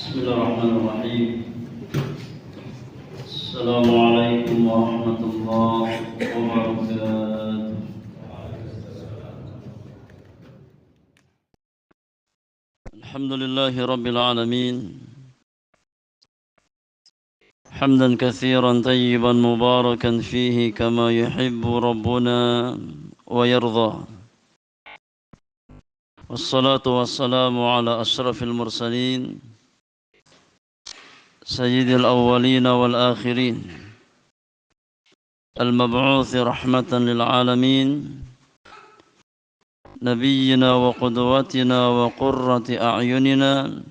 بسم الله الرحمن الرحيم. السلام عليكم ورحمة الله وبركاته. الحمد لله رب العالمين، حمدا كثيرا طيبا مباركا فيه كما يحب ربنا ويرضى، والصلاة والسلام على أشرف المرسلين سيد الأولين والآخرين، المبعوث رحمة للعالمين، نبينا وقدوتنا وقرة أعيننا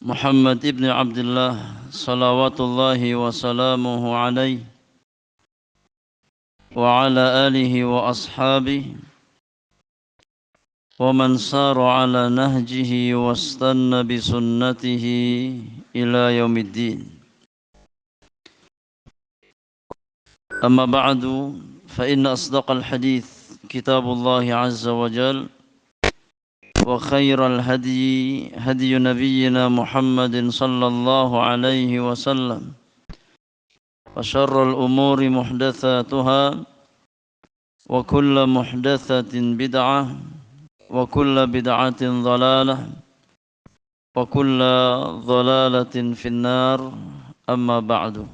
محمد ابن عبد الله صلوات الله وسلامه عليه وعلى آله وأصحابه ومن سار على نهجه واستنى بسنته إلى يوم الدين. أما بعد، فإن أصدق الحديث كتاب الله عز وجل، وخير الهدي هدي نبينا محمد صلى الله عليه وسلم، وشر الأمور محدثاتها، وكل محدثة بدعة، وكل بدعة ضلالة، وكل ضلالة في النار. أما بعد،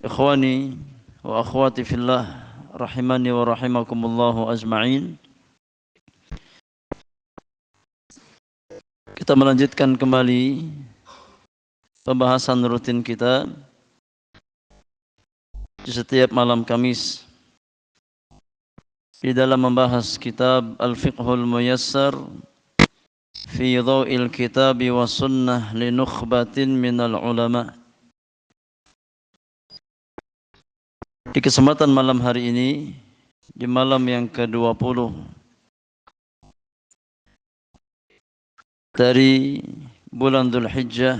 إخواني وأخواتي في الله rahimani wa rahimakumullahu ajma'in. Kita melanjutkan kembali pembahasan rutin kita di setiap malam Kamis di dalam membahas kitab Al-Fiqhul Muyassar fi Dhaw'il Kitabi wa Sunnah li Nukhbatin minal Ulama. Di kesempatan malam hari ini, di malam yang ke-20 dari bulan Dzulhijjah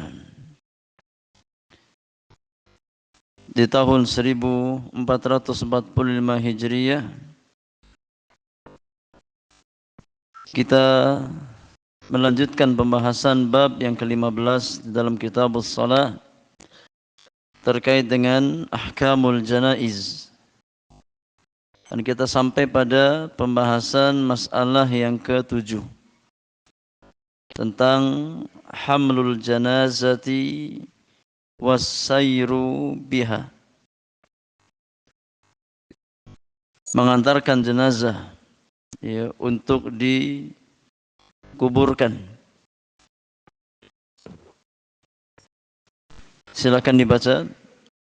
di tahun 1445 Hijriah, kita melanjutkan pembahasan bab yang ke-15 di dalam Kitabus Shalah terkait dengan ahkamul janaiz. Dan kita sampai pada pembahasan masalah yang ke-7 tentang hamlul janazati wassayru biha, mengantarkan jenazah ya, untuk dikuburkan. Silakan dibaca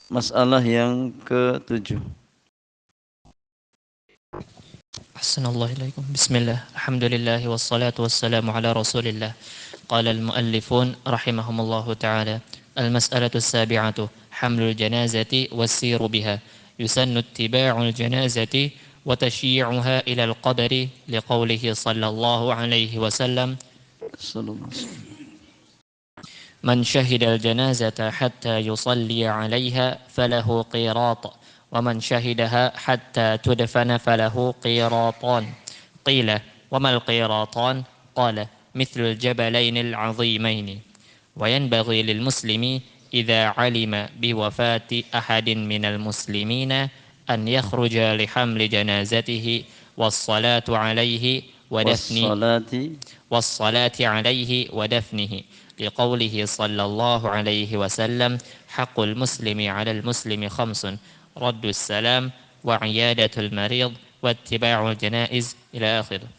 masalah yang ke-7. Assalamualaikum. Bismillah. Alhamdulillah wassalatu wassalamu ala Rasulillah. Qala al-muallifun rahimahumullahu ta'ala. Al-mas'alatu as-sabi'atu hamlul janazati was-siru biha. Yusannu ittiba'ul janazati wa tashyi'uha ila al-qabri liqawlihi sallallahu alaihi wasallam. من شهد الجنازة حتى يصلي عليها فله قيراط، ومن شهدها حتى تدفن فله قيراطان. قيل وما القيراطان؟ قال مثل الجبلين العظيمين. وينبغي للمسلم إذا علم بوفاة أحد من المسلمين أن يخرج لحمل جنازته والصلاة عليه ودفنه لقوله صلى الله عليه وسلم حق المسلم على المسلم 5: رد السلام وعيادة المريض واتباع الجنائز إلى آخره.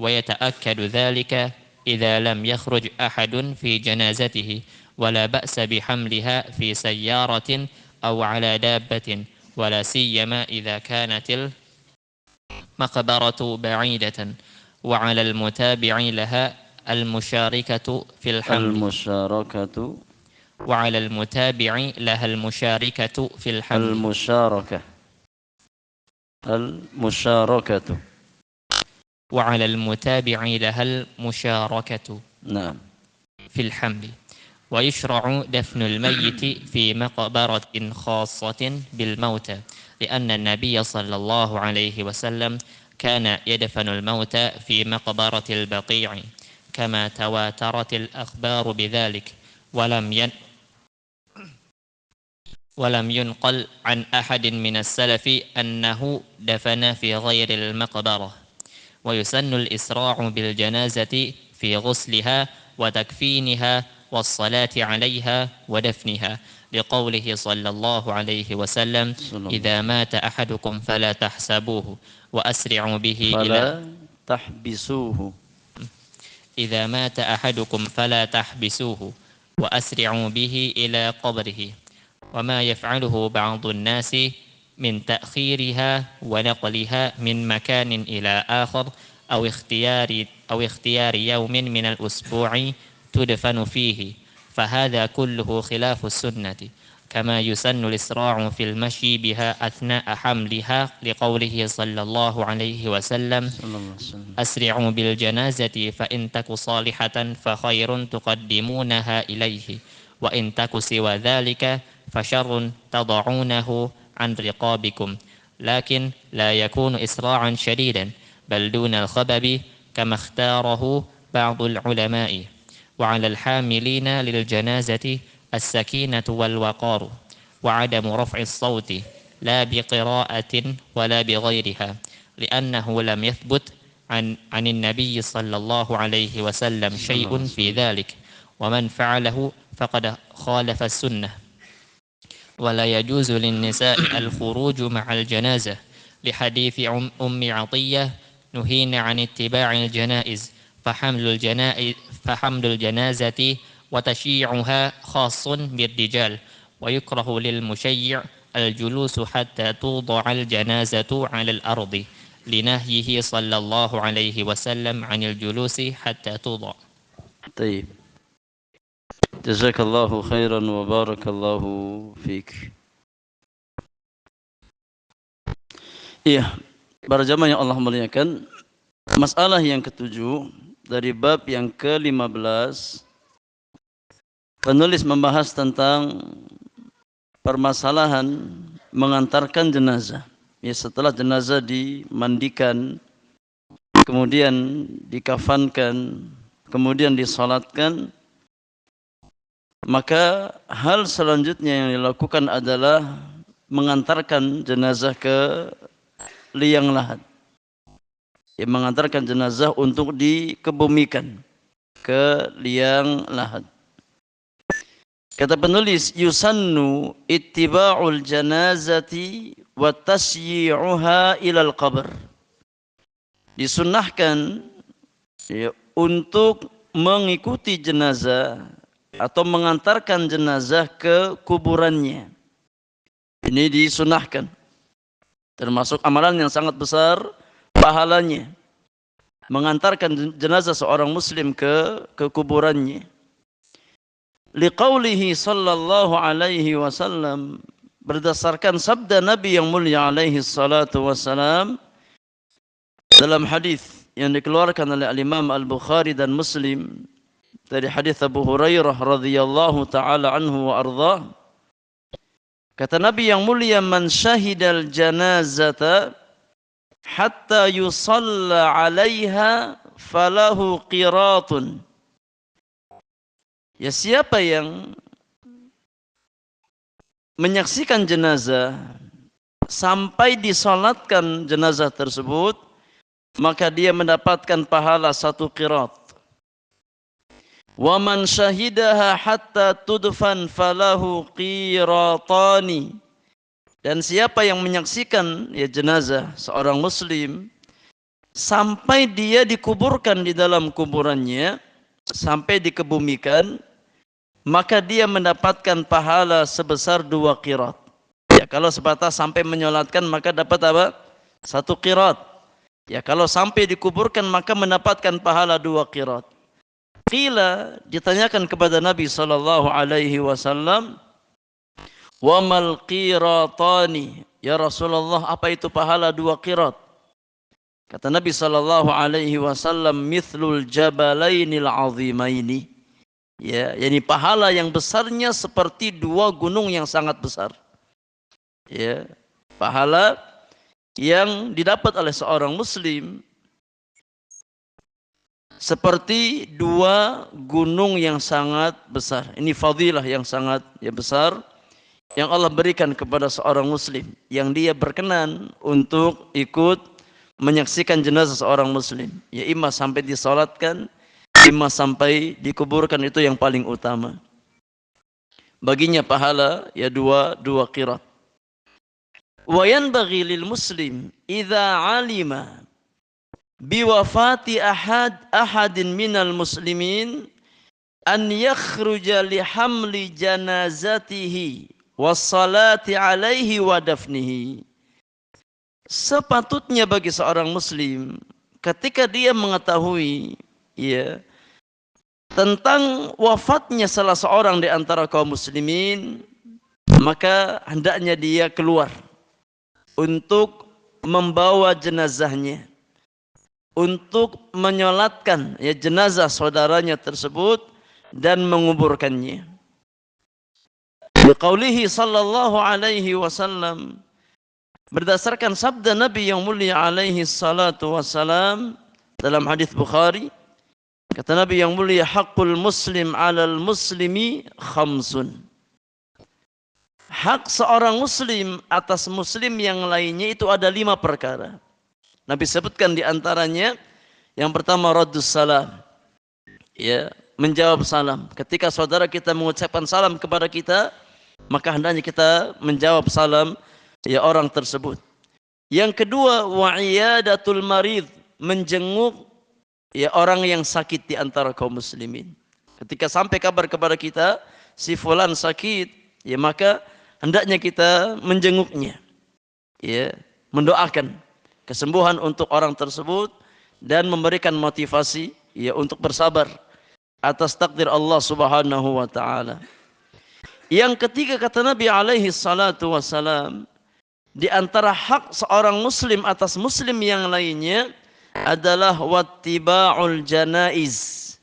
ويتأكد ذلك إذا لم يخرج أحد في جنازته، ولا بأس بحملها في سيارة أو على دابة، ولا سيما إذا كانت المقبرة بعيدة. وعلى المتابع لها المشاركة في الحمل. وعلى المتابع لها المشاركة في الحمل. وعلى المتابع لها المشاركة نعم في الحمل. ويشرع دفن الميت في مقبرة خاصة بالموتى، لأن النبي صلى الله عليه وسلم كان يدفن الموتى في مقبرة البقيع، كما تواترت الأخبار بذلك ولم ينقل عن أحد من السلف أنه دفن في غير المقبرة. ويسن الإسراع بالجنازة في غسلها وتكفينها والصلاة عليها ودفنها، لقوله صلى الله عليه وسلم: إذا مات أحدكم فلا تحسبوه وأسرعوا به إذا مات أحدكم فلا تحبسوه وأسرعوا به إلى قبره. وما يفعله بعض الناس من تأخيرها ونقلها من مكان إلى آخر أو اختيار يوم من الأسبوع تدفن فيه، فهذا كله خلاف السنة. كما يسن الإسراع في المشي بها أثناء حملها، لقوله صلى الله عليه وسلم: أسرعوا بالجنازة فإن تك صالحة فخير تقدمونها إليه، وإن تك سوى ذلك فشر تضعونه عن رقابكم، لكن لا يكون إسراعا شديدا بل دون الخبب كما اختاره بعض العلماء. وعلى الحاملين للجنازة السكينة والوقار وعدم رفع الصوت لا بقراءة ولا بغيرها، لأنه لم يثبت عن النبي صلى الله عليه وسلم شيء في ذلك، ومن فعله فقد خالف السنة. ولا يجوز للنساء الخروج مع الجنازة، لحديث أم عطية: نهينا عن اتباع الجنائز، فحمل الجنازة وتشييعها خاص بالرجال، ويكره للمشيع الجلوس حتى توضع الجنازة على الأرض، لنهيه صلى الله عليه وسلم عن الجلوس حتى توضع. طيب. Jazakallahu khairan wa barakallahu fiik. Iya, para jamaah yang Allah muliakan, masalah yang ketujuh dari bab yang ke-15, penulis membahas tentang permasalahan mengantarkan jenazah. Ya, setelah jenazah dimandikan, kemudian dikafankan, kemudian disalatkan, maka hal selanjutnya yang dilakukan adalah mengantarkan jenazah ke liang lahat. Ya, mengantarkan jenazah untuk dikebumikan ke liang lahat. Kata penulis, yusannu ittiba'ul janazati wa tasyi'uha ilal qabr. Disunnahkan ya, untuk mengikuti jenazah atau mengantarkan jenazah ke kuburannya. Ini disunahkan. Termasuk amalan yang sangat besar pahalanya. Mengantarkan jenazah seorang muslim ke kuburannya. Liqaulihi sallallahu alaihi wasallam, berdasarkan sabda Nabi yang mulia alaihi salatu wassalam dalam hadis yang dikeluarkan oleh Imam Al-Bukhari dan Muslim dari hadis Abu Hurairah radhiyallahu taala anhu wa ardhah. Kata Nabi yang mulia, man syahidal janazata hatta yusalla 'alaiha falahu qiratun. Ya, siapa yang menyaksikan jenazah sampai disalatkan jenazah tersebut, maka dia mendapatkan pahala 1 qirat. Wa man syahidaha hatta tudfan falahu qiratani. Dan siapa yang menyaksikan ya jenazah seorang muslim sampai dia dikuburkan di dalam kuburannya, sampai dikebumikan, maka dia mendapatkan pahala sebesar 2 qirat. Ya, kalau sebatas sampai menyolatkan maka dapat apa? 1 qirat. Ya, kalau sampai dikuburkan maka mendapatkan pahala 2 qirat. Qila, ditanyakan kepada Nabi sallallahu alaihi wasallam, wa mal qiratani, ya Rasulullah, apa itu pahala 2 qirat? Kata Nabi sallallahu alaihi wasallam, mithlul jabalainil azimaini. Ya, yakni pahala yang besarnya seperti 2 gunung yang sangat besar. Ya, pahala yang didapat oleh seorang muslim seperti dua gunung yang sangat besar. Ini fadilah yang sangat besar yang Allah berikan kepada seorang muslim yang dia berkenan untuk ikut menyaksikan jenazah seorang muslim. Ya imma sampai disolatkan, imma sampai dikuburkan, itu yang paling utama. Baginya pahala ya dua qirat. Wa yanbaghi lil muslim idza alima biwafati ahadin minal muslimin an yakhruja li hamli janazatihi wassalati alaihi wa dafnihi. Sepatutnya bagi seorang muslim ketika dia mengetahui ya tentang wafatnya salah seorang di antara kaum muslimin, maka hendaknya dia keluar untuk membawa jenazahnya, untuk menyolatkan ya jenazah saudaranya tersebut dan menguburkannya. Biqaulihi sallallahu alaihi wasallam, berdasarkan sabda Nabi yang mulia alaihi salatu wassalam dalam hadis Bukhari, kata Nabi yang mulia, haqqul muslim 'alal muslimi khamsun. Hak seorang muslim atas muslim yang lainnya itu ada 5 perkara. Nabi sebutkan di antaranya yang pertama raddus salam. Ya, menjawab salam. Ketika saudara kita mengucapkan salam kepada kita, maka hendaknya kita menjawab salam ya orang tersebut. Yang kedua wa iyadatul marid, menjenguk ya orang yang sakit di antara kaum muslimin. Ketika sampai kabar kepada kita si fulan sakit, ya maka hendaknya kita menjenguknya. Ya, mendoakan kesembuhan untuk orang tersebut dan memberikan motivasi ya untuk bersabar atas takdir Allah Subhanahu wa taala. Yang ketiga kata Nabi alaihi salatu wasalam, di antara hak seorang muslim atas muslim yang lainnya adalah wattiba'ul janaiz,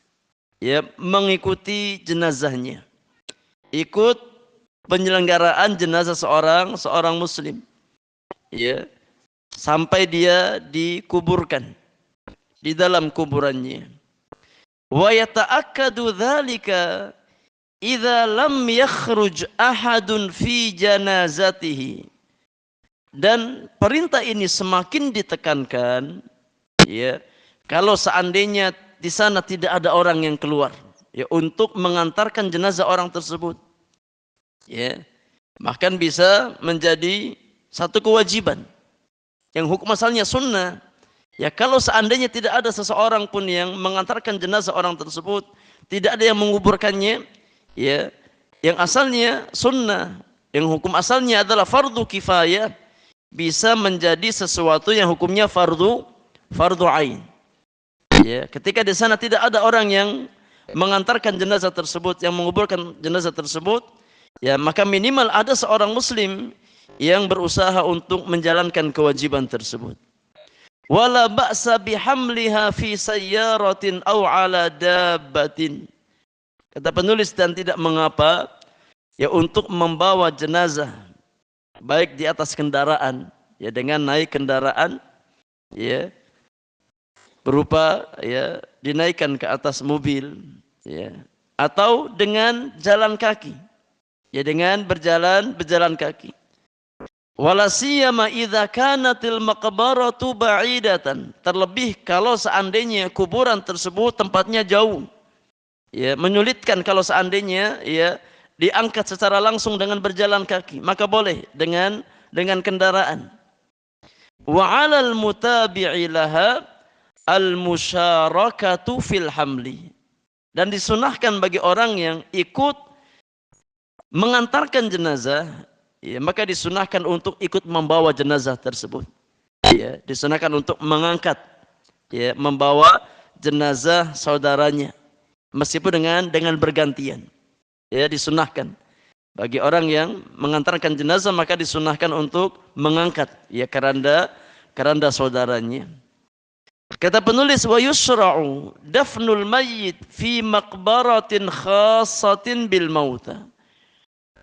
ya, mengikuti jenazahnya, ikut penyelenggaraan jenazah seorang muslim, ya, sampai dia dikuburkan di dalam kuburannya. Wa yata'akkadu dzalika idza lam yakhruj ahadun fi janazatihi. Dan perintah ini semakin ditekankan ya kalau seandainya di sana tidak ada orang yang keluar ya untuk mengantarkan jenazah orang tersebut. Ya, bahkan bisa menjadi satu kewajiban yang hukum asalnya sunnah. Ya, kalau seandainya tidak ada seseorang pun yang mengantarkan jenazah orang tersebut, tidak ada yang menguburkannya, ya, yang asalnya sunnah, yang hukum asalnya adalah fardu kifayah, bisa menjadi sesuatu yang hukumnya fardu ain. Ya, ketika di sana tidak ada orang yang mengantarkan jenazah tersebut, yang menguburkan jenazah tersebut, ya maka minimal ada seorang muslim yang berusaha untuk menjalankan kewajiban tersebut. Wala ba'sa bihamliha fi sayyaratin aw ala dabbatin. Kata penulis, dan tidak mengapa ya untuk membawa jenazah baik di atas kendaraan ya dengan naik kendaraan ya berupa ya dinaikkan ke atas mobil ya atau dengan jalan kaki ya dengan berjalan kaki. Wala siyama idza kanatil maqbaratu ba'idatan, terlebih kalau seandainya kuburan tersebut tempatnya jauh. Ya, menyulitkan kalau seandainya ya diangkat secara langsung dengan berjalan kaki, maka boleh dengan kendaraan. Wa 'alal mutabi'i laha al-musyarakatu fil hamli. Dan disunahkan bagi orang yang ikut mengantarkan jenazah, ya, maka disunahkan untuk ikut membawa jenazah tersebut. Ya, disunahkan untuk mengangkat, ya, membawa jenazah saudaranya, meskipun dengan bergantian. Ya, disunahkan bagi orang yang mengantarkan jenazah, maka disunahkan untuk mengangkat ya keranda saudaranya. Kata penulis, wa yusra'u dafnul mayyit fi maqbaratin khassatin bil mauta.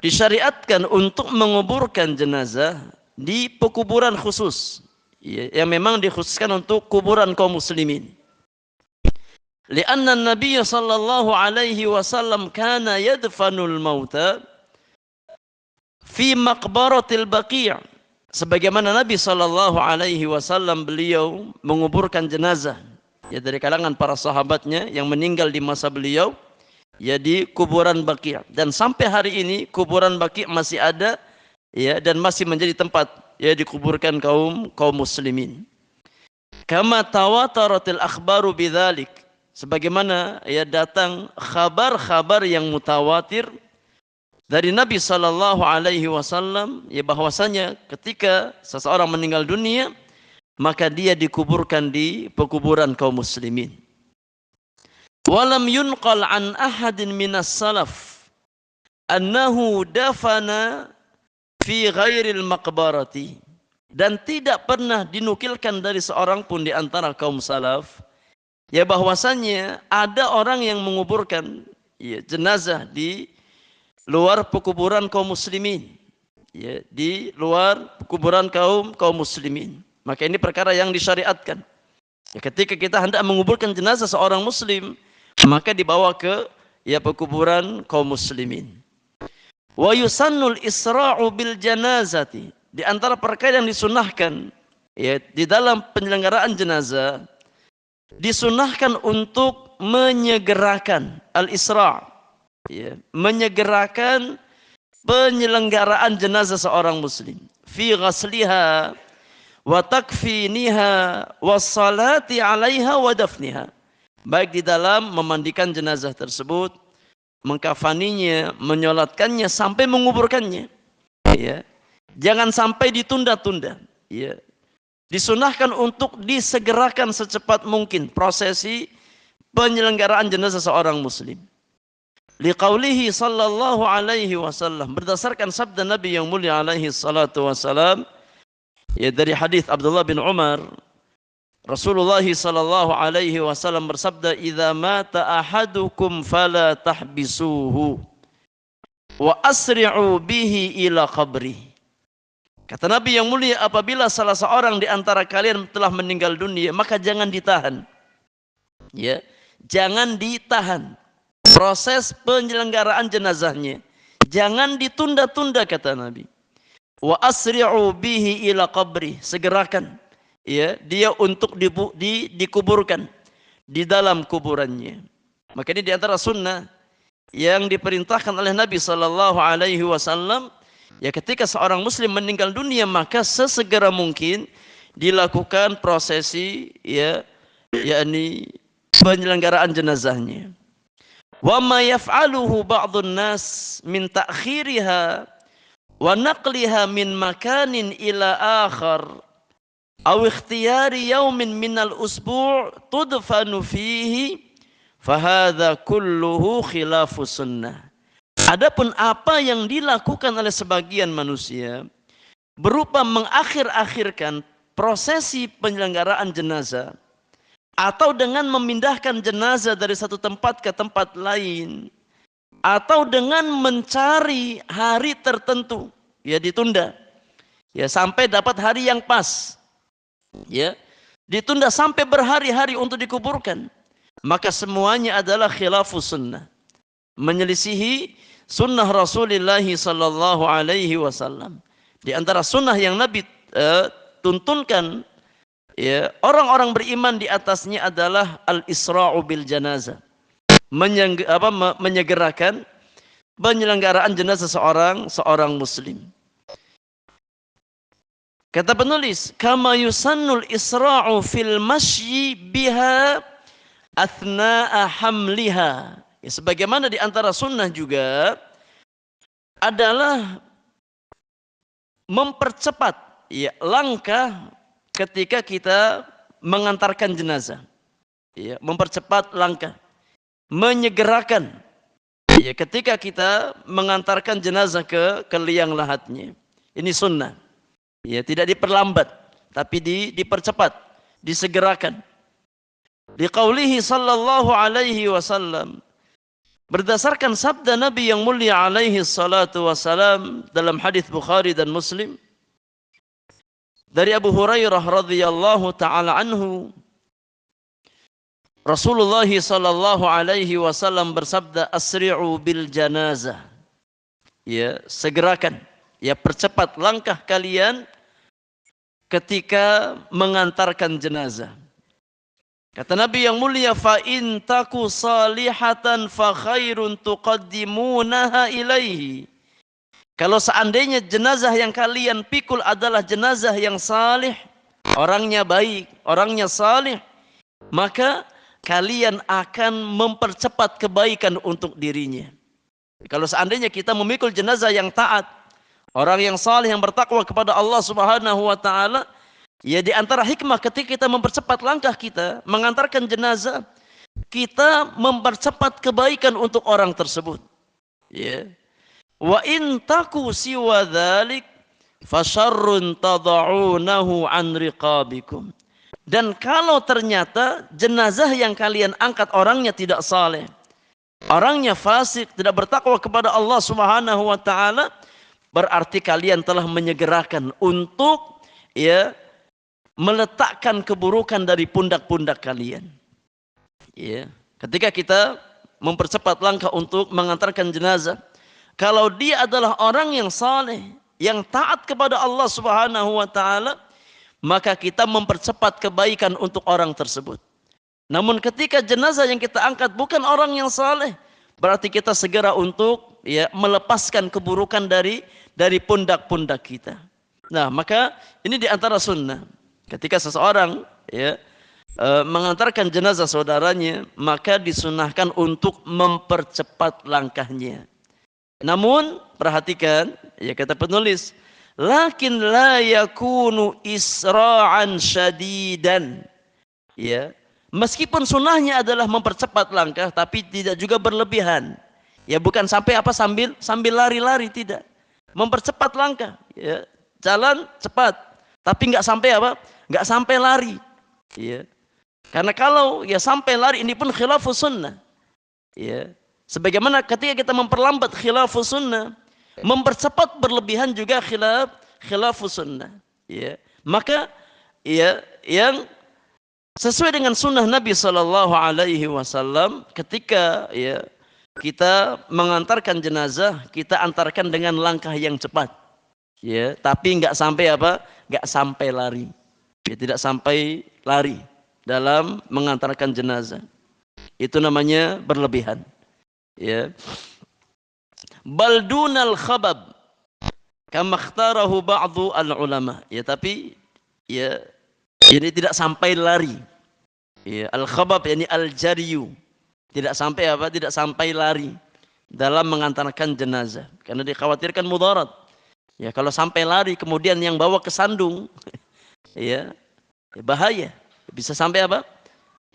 Disyariatkan untuk menguburkan jenazah di pekuburan khusus ya, yang memang dikhususkan untuk kuburan kaum muslimin. Lianna Nabi sallallahu alaihi wasallam kana yadfanul mauta fi maqbaratil Baqi'. Sebagaimana Nabi sallallahu alaihi wasallam beliau menguburkan jenazah ya dari kalangan para sahabatnya yang meninggal di masa beliau ya di kuburan Baqi'. Dan sampai hari ini kuburan Baqi' masih ada ya dan masih menjadi tempat ya dikuburkan kaum muslimin. Kama tawataratil akhbaru bidzalik, sebagaimana ya datang kabar-kabar yang mutawatir dari Nabi sallallahu alaihi wasallam ya bahwasanya ketika seseorang meninggal dunia maka dia dikuburkan di pekuburan kaum muslimin. Walam yunqal an ahadin minas salaf annahu dafana fi ghairil maqbarati, dan tidak pernah dinukilkan dari seorang pun di antara kaum salaf ya bahwasanya ada orang yang menguburkan ya jenazah di luar pekuburan kaum muslimin ya di luar kuburan kaum muslimin. Maka ini perkara yang disyariatkan ya, ketika kita hendak menguburkan jenazah seorang muslim maka dibawa ke ya pekuburan kaum muslimin. Wa yusannul isra'u bil janazati, di antara perkara yang disunahkan ya di dalam penyelenggaraan jenazah disunahkan untuk menyegerakan al-isra' ya, menyegerakan penyelenggaraan jenazah seorang muslim fi ghasliha wa takfiniha wassalati 'alaiha wa dafniha, baik di dalam memandikan jenazah tersebut, mengkafaninya, menyolatkannya sampai menguburkannya ya. Jangan sampai ditunda-tunda ya. Disunahkan untuk disegerakan secepat mungkin prosesi penyelenggaraan jenazah seorang muslim. Liqaulihi sallallahu alaihi wasallam, berdasarkan sabda Nabi yang mulia alaihi salatu wasalam ya dari hadis Abdullah bin Umar, Rasulullah sallallahu alaihi wasallam bersabda, "Idza mata ahadukum fala tahbisuhu wa asri'u bihi ila qabri." Kata Nabi yang mulia, apabila salah seorang di antara kalian telah meninggal dunia, maka jangan ditahan. Ya, jangan ditahan proses penyelenggaraan jenazahnya. Jangan ditunda-tunda kata Nabi. Wa asri'u bihi ila qabri, segerakan ya dia untuk dikuburkan di dalam kuburannya. Maka ini di antara sunnah yang diperintahkan oleh Nabi sallallahu alaihi wasallam ya, ketika seorang muslim meninggal dunia maka sesegera mungkin dilakukan prosesi ya yakni penyelenggaraan jenazahnya. Wa ma yaf'aluhu ba'dun nas min ta'khiriha wa naqliha min makanin ila akhar aw ikhtiyari yaumin minal usbu' tudfanu fihi fahadha kulluhu khilafu sunnah. Adapun apa yang dilakukan oleh sebagian manusia berupa mengakhir-akhirkan prosesi penyelenggaraan jenazah atau dengan memindahkan jenazah dari satu tempat ke tempat lain, atau dengan mencari hari tertentu ya ditunda ya sampai dapat hari yang pas ya, ditunda sampai berhari-hari untuk dikuburkan, maka semuanya adalah khilafus sunnah, menyelisihi sunnah Rasulullah sallallahu alaihi wasallam. Di antara sunnah yang Nabi tuntunkan ya orang-orang beriman di atasnya adalah al-isra'u bil janazah, menyegerakan penyelenggaraan jenazah seorang muslim. Kata penulis, kama yusannul isra'u fil masyi biha athna'a hamliha. Ya, sebagaimana di antara sunnah juga adalah mempercepat ya langkah ketika kita mengantarkan jenazah. Ya, mempercepat langkah, menyegerakan ya ketika kita mengantarkan jenazah ke liang lahatnya. Ini sunnah. Ya, tidak diperlambat, tapi dipercepat, disegerakan. Liqaulihi sallallahu alaihi wasallam, berdasarkan sabda Nabi yang mulia alaihi salatu wasalam dalam hadis Bukhari dan Muslim dari Abu Hurairah radhiyallahu taala anhu, Rasulullah sallallahu alaihi wasallam bersabda, asri'u bil janazah. Ya, segerakan, ya percepat langkah kalian ketika mengantarkan jenazah. Kata Nabi yang mulia, fa in taku salihatan fa khairun tuqaddimunaha ilaihi. Kalau seandainya jenazah yang kalian pikul adalah jenazah yang salih, orangnya baik, orangnya salih, maka kalian akan mempercepat kebaikan untuk dirinya. Kalau seandainya kita memikul jenazah yang taat, orang yang salih yang bertakwa kepada Allah Subhanahu wa taala, ya di antara hikmah ketika kita mempercepat langkah kita mengantarkan jenazah, kita mempercepat kebaikan untuk orang tersebut. Ya. Wa in taku siwa dzalik fasyarrun tad'unahu an riqabikum. Dan kalau ternyata jenazah yang kalian angkat orangnya tidak saleh, orangnya fasik, tidak bertakwa kepada Allah Subhanahu wa taala, berarti kalian telah menyegerakan untuk ya meletakkan keburukan dari pundak-pundak kalian. Ya, ketika kita mempercepat langkah untuk mengantarkan jenazah, kalau dia adalah orang yang saleh, yang taat kepada Allah Subhanahu wa taala, maka kita mempercepat kebaikan untuk orang tersebut. Namun ketika jenazah yang kita angkat bukan orang yang saleh, berarti kita segera untuk ya melepaskan keburukan dari pundak-pundak kita. Nah, maka ini di antara sunnah. Ketika seseorang ya mengantarkan jenazah saudaranya, maka disunahkan untuk mempercepat langkahnya. Namun perhatikan, ya kata penulis, lakin la yakunu isra'an syadidan. Ya, meskipun sunnahnya adalah mempercepat langkah, tapi tidak juga berlebihan. Ya, bukan sampai apa sambil lari-lari, tidak. Mempercepat langkah, ya, jalan cepat, tapi nggak sampai apa? Nggak sampai lari. Ya. Karena kalau ya sampai lari ini pun khilafus sunnah. Ya. Sebagaimana ketika kita memperlambat khilafus sunnah, mempercepat berlebihan juga khilafus sunnah. Ya. Maka ya yang sesuai dengan sunnah Nabi Shallallahu Alaihi Wasallam, ketika ya kita mengantarkan jenazah, kita antarkan dengan langkah yang cepat, ya, tapi nggak sampai apa? Nggak sampai lari, ya, tidak sampai lari dalam mengantarkan jenazah. Itu namanya berlebihan. Ya. Baldunal khabab kama ikhtarahu ba'du al-ulama. Ya, tapi ya ini tidak sampai lari. Ya, al-khabab yakni al-jariyu. Tidak sampai apa? Tidak sampai lari dalam mengantarkan jenazah karena dikhawatirkan mudarat. Ya, kalau sampai lari kemudian yang bawa kesandung ya bahaya. Bisa sampai apa?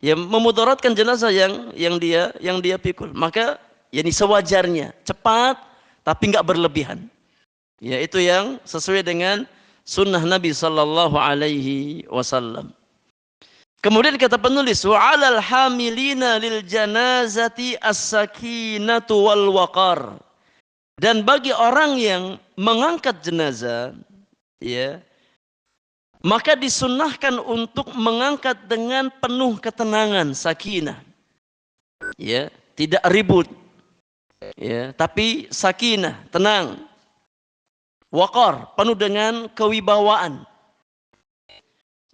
Ya memudaratkan jenazah yang dia pikul. Maka yani sewajarnya, cepat tapi enggak berlebihan. Ya, itu yang sesuai dengan sunnah Nabi sallallahu alaihi wasallam. Kemudian kata penulis, wa 'alal hamilina lil janazati as-sakinatu wal waqar. Dan bagi orang yang mengangkat jenazah, ya, maka disunnahkan untuk mengangkat dengan penuh ketenangan, sakinah. Ya, tidak ribut. Ya, tapi sakinah, tenang. Waqar, penuh dengan kewibawaan.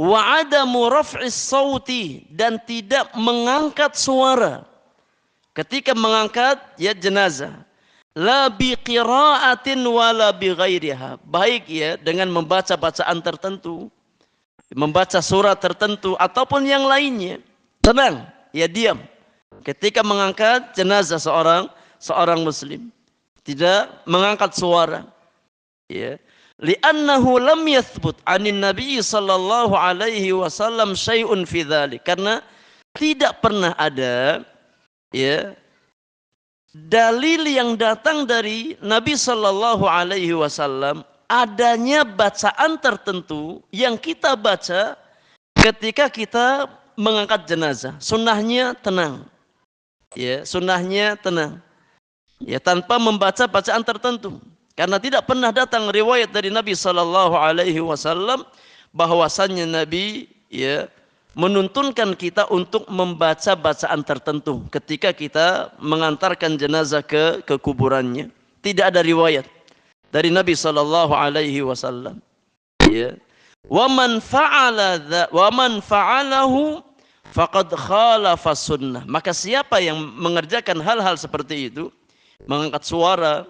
Wa adamu raf'is sauti, dan tidak mengangkat suara ketika mengangkat ya jenazah. La bi qira'atin wala bi ghairiha. Baik ya dengan membaca bacaan tertentu, membaca surat tertentu ataupun yang lainnya. Tenang, ya diam. Ketika mengangkat jenazah seorang muslim, tidak mengangkat suara. Ya. Li'annahu lam yathbut 'anin Nabi sallallahu alaihi wasallam syai'un fi dzalik. Karena tidak pernah ada ya dalil yang datang dari Nabi sallallahu alaihi wasallam adanya bacaan tertentu yang kita baca ketika kita mengangkat jenazah. Sunnahnya tenang. Ya, sunnahnya tenang. Ya, tanpa membaca bacaan tertentu. Karena tidak pernah datang riwayat dari Nabi sallallahu alaihi wasallam bahwasannya Nabi ya menuntunkan kita untuk membaca bacaan tertentu ketika kita mengantarkan jenazah ke kuburannya. Tidak ada riwayat dari Nabi sallallahu alaihi wasallam. Ya. Wa man fa'alahu faqad khalafa sunnah. Maka siapa yang mengerjakan hal-hal seperti itu, mengangkat suara,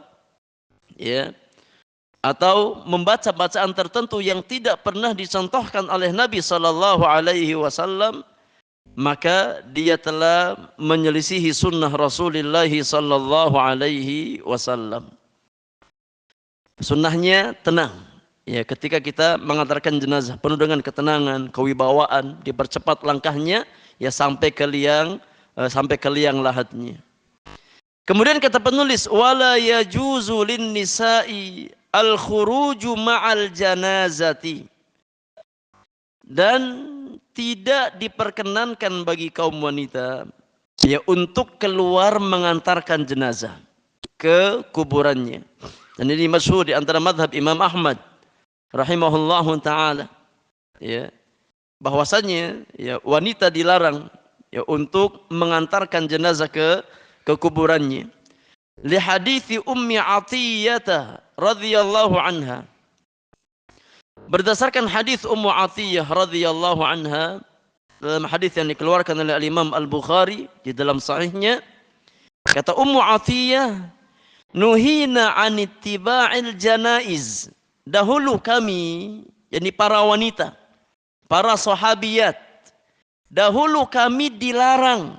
ya, atau membaca bacaan tertentu yang tidak pernah dicontohkan oleh Nabi sallallahu alaihi wasallam, maka dia telah menyelisihi sunnah Rasulullah sallallahu alaihi wasallam. Sunnahnya tenang. Ya, ketika kita mengantarkan jenazah penuh dengan ketenangan, kewibawaan, dipercepat langkahnya ya sampai ke liang lahatnya. Kemudian kata penulis, wala yajuzu lin nisa'i al-khuruju ma'al janazati. Dan tidak diperkenankan bagi kaum wanita ya untuk keluar mengantarkan jenazah ke kuburannya. Dan ini masyhur di antara mazhab Imam Ahmad rahimahullahu taala, ya, bahwasanya ya wanita dilarang ya untuk mengantarkan jenazah ke kuburannya. Li hadithi Ummi Athiyyah radhiyallahu anha. Berdasarkan hadis Ummu Athiyyah radhiyallahu anha, dalam hadis yang dikeluarkan oleh Imam Al-Bukhari di dalam sahihnya, kata Ummu Athiyyah, nuhina an ittiba'il janaiz. Dahulu kami, yakni para wanita, para sahabiyat, dahulu kami dilarang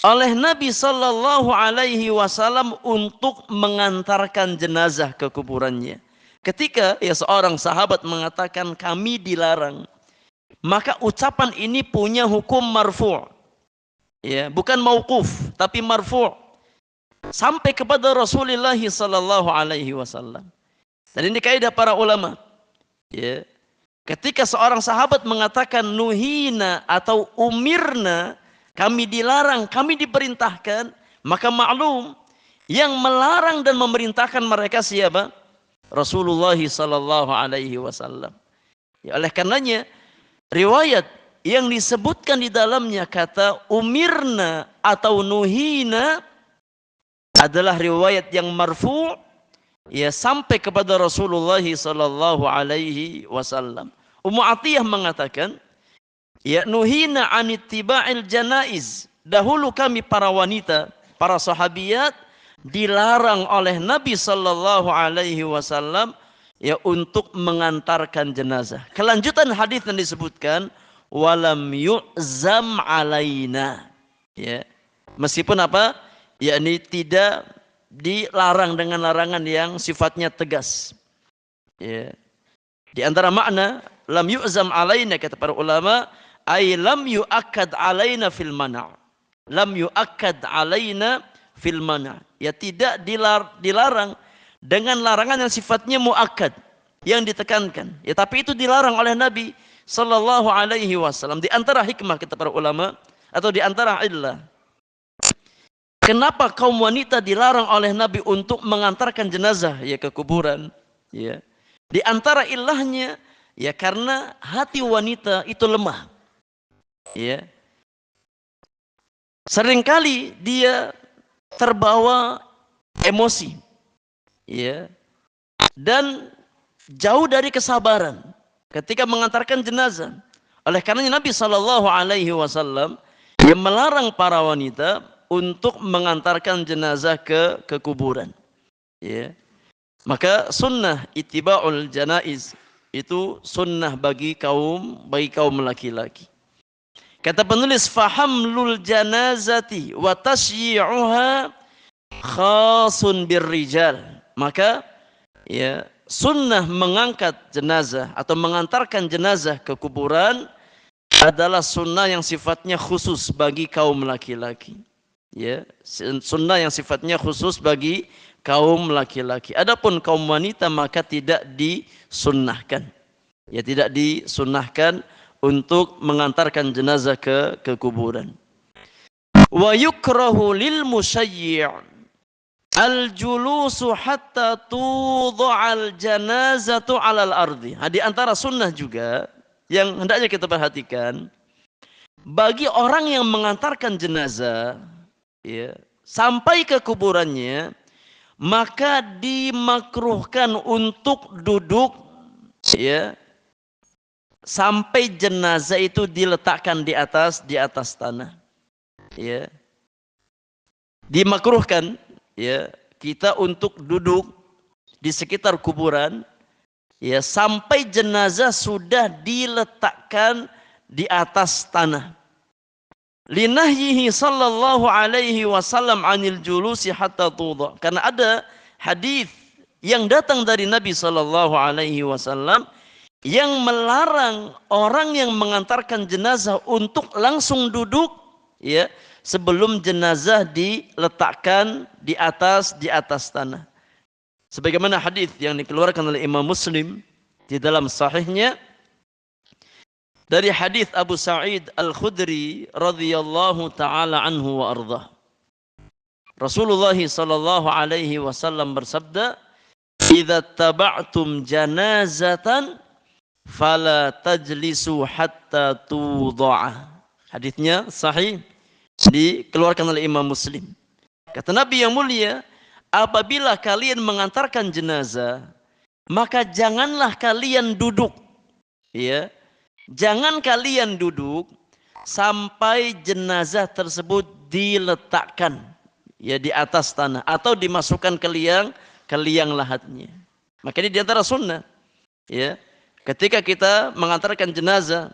oleh Nabi sallallahu alaihi wasallam untuk mengantarkan jenazah ke kuburannya. Ketika ya seorang sahabat mengatakan kami dilarang, maka ucapan ini punya hukum marfu'. Ya, bukan mauquf, tapi marfu'. Sampai kepada Rasulullah sallallahu alaihi wasallam. Dan ini kaidah para ulama. Ya. Ketika seorang sahabat mengatakan nuhina atau umirna, kami dilarang, kami diperintahkan, maka maklum yang melarang dan memerintahkan mereka siapa? Rasulullah sallallahu alaihi wasallam. Ya, oleh karenanya riwayat yang disebutkan di dalamnya kata umirna atau nuhina adalah riwayat yang marfu', ya, sampai kepada Rasulullah sallallahu alaihi wasallam. Ummu Athiyyah mengatakan, ya nuhina an ittiba'il janaiz. Dahulu kami para wanita, para sahabiyat dilarang oleh Nabi sallallahu alaihi wasallam ya untuk mengantarkan jenazah. Kelanjutan hadis yang disebutkan walam yu'zam alaina. Ya. Meskipun apa? Yakni tidak dilarang dengan larangan yang sifatnya tegas. Ya. Di antara makna lam yu'zam alaina kata para ulama, ay lam yu'akkad alaina fil mana'. Lam yu'akkad alaina fil mana'. Ya tidak dilarang dengan larangan yang sifatnya muakkad, yang ditekankan. Ya tapi itu dilarang oleh Nabi sallallahu alaihi wasallam. Di antara hikmah kata para ulama atau di antara illah kenapa kaum wanita dilarang oleh Nabi untuk mengantarkan jenazah ya ke kuburan? Ya. Di antara ilahnya ya karena hati wanita itu lemah. Ya. Seringkali dia terbawa emosi. Ya. Dan jauh dari kesabaran ketika mengantarkan jenazah. Oleh karenanya Nabi sallallahu alaihi wasallam yang melarang para wanita untuk mengantarkan jenazah ke kuburan. Ya. Maka sunnah ittiba'ul janaiz itu sunnah bagi kaum laki-laki. Kata penulis fahamlul janazati wa tasyi'uha khasun birrijal. Maka ya sunnah mengangkat jenazah atau mengantarkan jenazah ke kuburan adalah sunnah yang sifatnya khusus bagi kaum laki-laki. Ya, sunnah yang sifatnya khusus bagi kaum laki-laki. Adapun kaum wanita maka tidak disunnahkan. Ya, tidak disunnahkan untuk mengantarkan jenazah ke kuburan. Wa yukrahu lil musayyi' al-julusu hatta tudha'al janazatu 'alal ardi. Di antara sunnah juga yang hendaknya kita perhatikan, bagi orang yang mengantarkan jenazah ya, sampai ke kuburannya, maka dimakruhkan untuk duduk ya sampai jenazah itu diletakkan di atas tanah. Ya. Dimakruhkan ya kita untuk duduk di sekitar kuburan ya sampai jenazah sudah diletakkan di atas tanah. Linahyihi sallallahu alaihi wasallam anil julusi hatta tudha. Karena ada hadis yang datang dari Nabi sallallahu alaihi wasallam yang melarang orang yang mengantarkan jenazah untuk langsung duduk ya sebelum jenazah diletakkan di atas tanah. Sebagaimana hadis yang dikeluarkan oleh Imam Muslim di dalam sahihnya dari hadis Abu Sa'id Al-Khudri radhiyallahu taala anhu wa ardhah. Rasulullah sallallahu alaihi wasallam bersabda, "Idza taba'tum janazatan fala tajlisu hatta tudha'a." Hadisnya sahih dikeluarkan oleh Imam Muslim. Kata Nabi yang mulia, apabila kalian mengantarkan jenazah, maka janganlah kalian duduk. Ya. Jangan kalian duduk sampai jenazah tersebut diletakkan ya di atas tanah atau dimasukkan ke liang lahatnya. Maka ini di antara sunnah. Ya. Ketika kita mengantarkan jenazah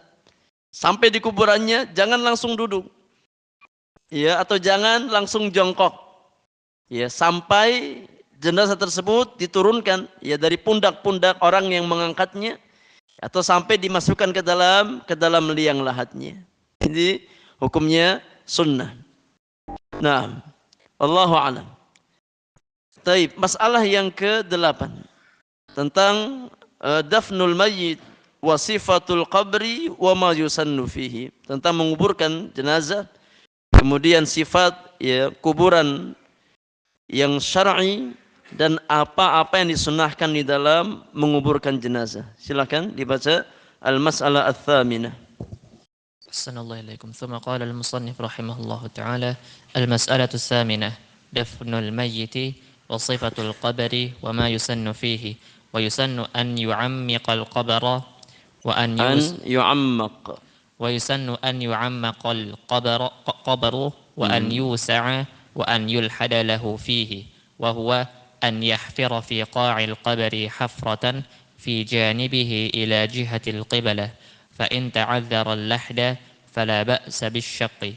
sampai di kuburannya, jangan langsung duduk. Ya, atau jangan langsung jongkok. Ya, sampai jenazah tersebut diturunkan ya dari pundak-pundak orang yang mengangkatnya atau sampai dimasukkan ke dalam liang lahatnya. Jadi hukumnya sunnah. Nah, Allahu a'lam. Taib, masalah yang ke-8 tentang dafnul mayyit wa sifatul qabri wa ma yusannu fihi, tentang menguburkan jenazah, kemudian sifat ya kuburan yang syar'i dan apa-apa yang disunahkan di dalam menguburkan jenazah. Silakan dibaca al-mas'alah ats-tsaminah. Assalamualaikum alaikum. Thumma qala al-musannif rahimahullahu ta'ala al-mas'alatu ats-tsaminah dafnul mayyiti wa sifatul qabri wa ma yusannu fihi wa yusannu an yu'ammiqa al-qabra wa an yu'ammaq wa yusannu an yu'ammaqa al-qabru wa an yusa'a wa an yulhada lahu fihi wa huwa أن يحفر في قاع القبر حفرة في جانبه إلى جهة القبلة فإن تعذر اللحد فلا بأس بالشق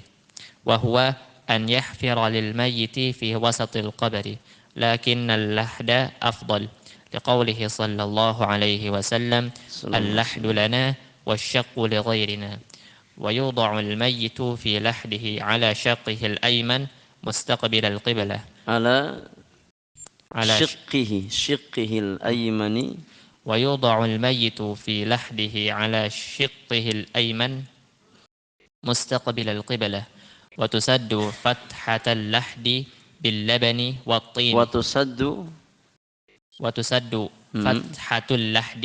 وهو أن يحفر للميت في وسط القبر لكن اللحد أفضل لقوله صلى الله عليه وسلم اللحد لنا والشق لغيرنا ويوضع الميت في لحده على شقه الأيمن مستقبل القبلة على شقه الأيمن ويوضع الميت في لحده على شقه الأيمن مستقبل القبلة وتسد فتحة اللحد باللبن والطين وتسد فتحة اللحد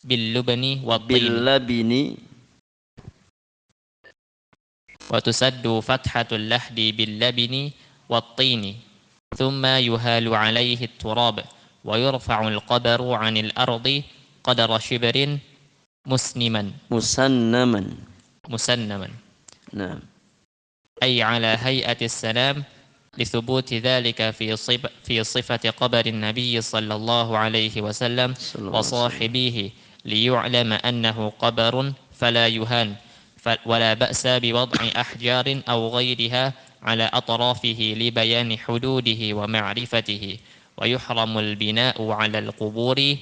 باللبن والطين وتسد فتحة اللحد باللبن والطين ثم يهال عليه التراب ويرفع القبر عن الأرض قدر شبر مسنما نعم أي على هيئة السلام لثبوت ذلك في صفة قبر النبي صلى الله عليه وسلم وصاحبيه ليعلم أنه قبر فلا يهان ولا بأس بوضع أحجار أو غيرها على أطرافه لبيان حدوده ومعرفته ويحرم البناء على القبور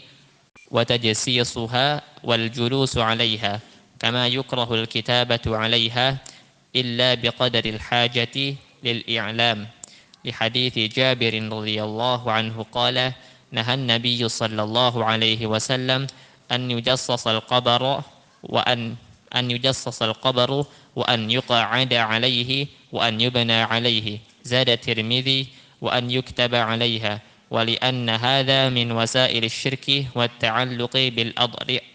وتجسيسها والجلوس عليها كما يكره الكتابة عليها إلا بقدر الحاجة للإعلام لحديث جابر رضي الله عنه قال نهى النبي صلى الله عليه وسلم أن يجصص القبر وأن يقعد عليه وأن يبنى عليه زاد الترمذي وأن يكتب عليها ولأن هذا من وسائل الشرك والتعلق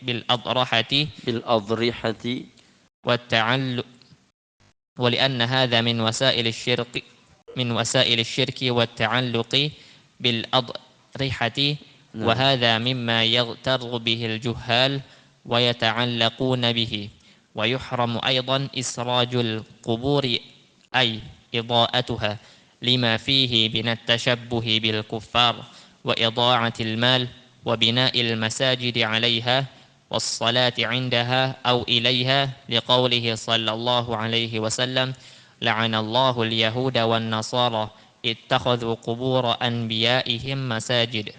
بالأضرحة والتعلق ولأن هذا من وسائل الشرك والتعلق بالأضرحة وهذا مما يغتر به الجهال ويتعلقون به ويحرم أيضا إسراج القبور أي إضاءتها لما فيه من التشبه بالكفار وإضاعة المال وبناء المساجد عليها والصلاة عندها أو إليها لقوله صلى الله عليه وسلم لعن الله اليهود والنصارى اتخذوا قبور أنبيائهم مساجد.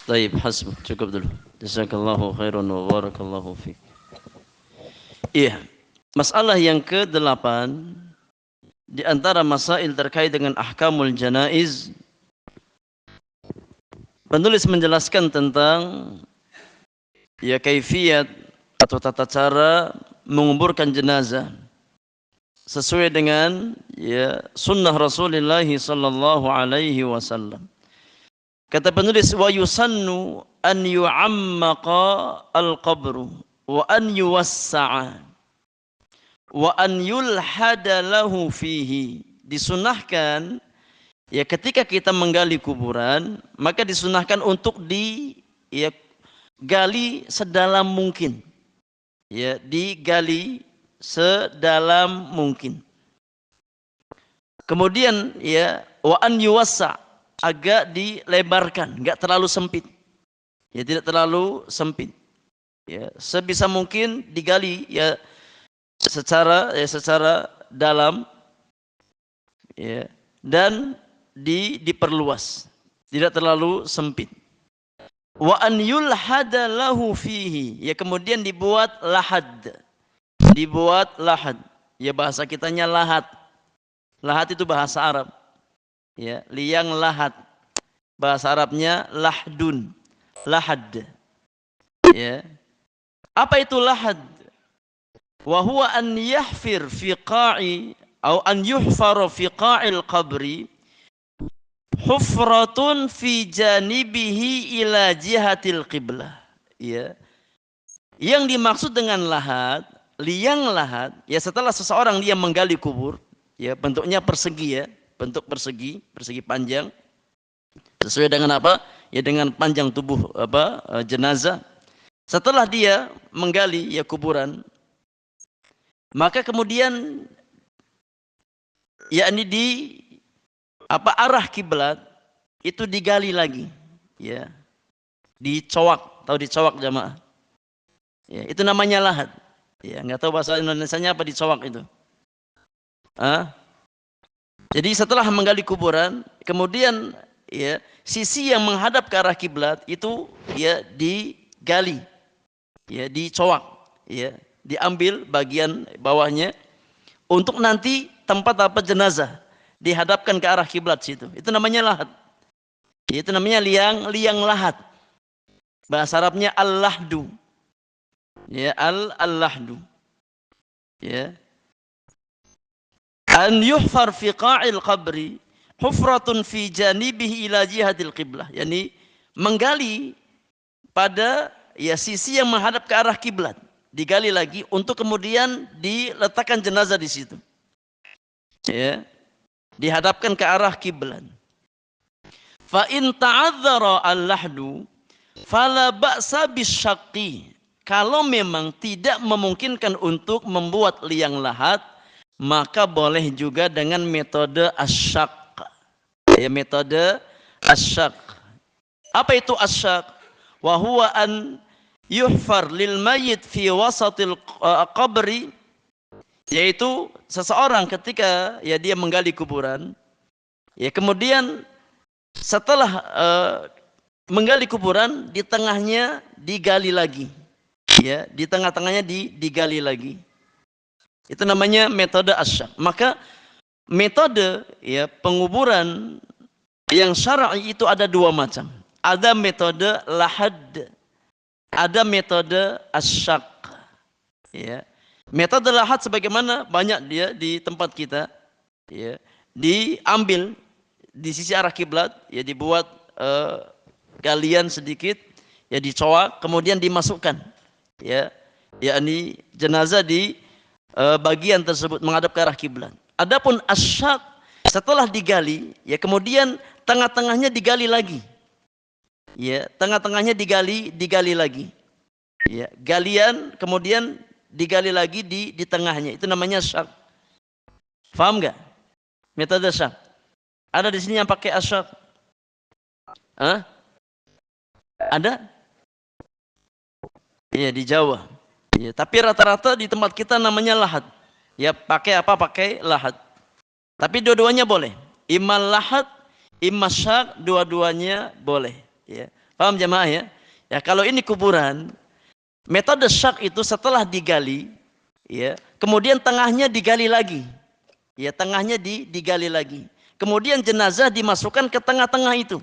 Baik, hasbuk, cukup dulu. Jazakallahu khairan wa barakallahu fiik. Iya, masalah yang ke-8 di antara masail terkait dengan ahkamul janaiz, penulis menjelaskan tentang ya kaifiyat atau tata cara menguburkan jenazah sesuai dengan ya sunnah Rasulullah sallallahu alaihi wasallam. Kata penulis, wa yusannu an yu'ammaqa al-qabru wa an yuwassa'a wa an yulhada lahu fihi. Disunahkan ya ketika kita menggali kuburan, maka disunahkan untuk gali sedalam mungkin. Ya, digali sedalam mungkin. Kemudian ya wa an yuwassa', agak dilebarkan, enggak terlalu sempit. Ya, tidak terlalu sempit. Ya, sebisa mungkin digali ya secara dalam ya, dan diperluas, tidak terlalu sempit. Wa an yulhada lahu fihi, ya kemudian dibuat lahad. Dibuat lahad. Ya bahasa kitanya lahat. Lahat itu bahasa Arab. Ya, liang lahat. Bahasa Arabnya lahdun. Lahad. Ya. Apa itu lahad? Wa huwa an yahfir fi qa'i atau an yuhfar fi qa'il qabri hufratun fi janibihi ila jihatil qiblah. Ya. Yang dimaksud dengan lahat, liang lahat, ya setelah seseorang dia menggali kubur, ya bentuknya persegi ya, bentuk persegi panjang. Sesuai dengan apa? Ya dengan panjang tubuh jenazah. Setelah dia menggali ya kuburan, maka kemudian yakni di arah kiblat itu digali lagi, ya. Dicowak, tahu dicowak jamaah? Ya, itu namanya lahat. Ya, enggak tahu bahasa Indonesianya apa dicowak itu. Jadi setelah menggali kuburan, kemudian ya sisi yang menghadap ke arah kiblat itu ya digali, ya dicowak, ya diambil bagian bawahnya untuk nanti tempat jenazah dihadapkan ke arah kiblat situ. Itu namanya lahat. Itu namanya liang lahat. Bahasa Arabnya al-lahdu. Ya, al-lahdu. Ya. An yuhfar fi qa'il qabri hufratun fi janibihi ila jihatil qiblah. Yani menggali pada ya sisi yang menghadap ke arah kiblat. Digali lagi untuk kemudian diletakkan jenazah di situ. Ya. Dihadapkan ke arah kiblat. Fa in ta'adzara al-lahdu fala ba'sa bisyaqqi. Kalau memang tidak memungkinkan untuk membuat liang lahat, maka boleh juga dengan metode asyaq. Ya, metode asyaq. Apa itu asyaq? Wa huwa an yuhfar lil mayyit fi wasatil qabri, yaitu seseorang ketika ya dia menggali kuburan, ya kemudian setelah menggali kuburan di tengahnya digali lagi, ya di tengah-tengahnya digali lagi. Itu namanya metode asyaq. Maka metode ya penguburan yang syar'i itu ada dua macam. Ada metode lahad, ada metode asyaq. Ya. Metode lahad sebagaimana banyak dia di tempat kita, ya, diambil di sisi arah kiblat, ya dibuat galian sedikit, ya dicoak, kemudian dimasukkan, ya, yakni jenazah di bagian tersebut menghadap ke arah kiblat. Adapun asyaq setelah digali, ya kemudian tengah-tengahnya digali lagi, ya tengah-tengahnya digali lagi, ya galian kemudian digali lagi di tengahnya, itu namanya asyaq. Paham nggak? Metode asyaq. Ada di sini yang pakai asyaq? Hah? Ada? Iya di Jawa. Ya, tapi rata-rata di tempat kita namanya lahat. Ya pakai apa? Pakai lahat. Tapi dua-duanya boleh. Imma lahat, imma syak, dua-duanya boleh. Ya. Paham jemaah ya? Ya kalau ini kuburan, metode syak itu setelah digali, ya, kemudian tengahnya digali lagi. Ya, tengahnya digali lagi. Kemudian jenazah dimasukkan ke tengah-tengah itu.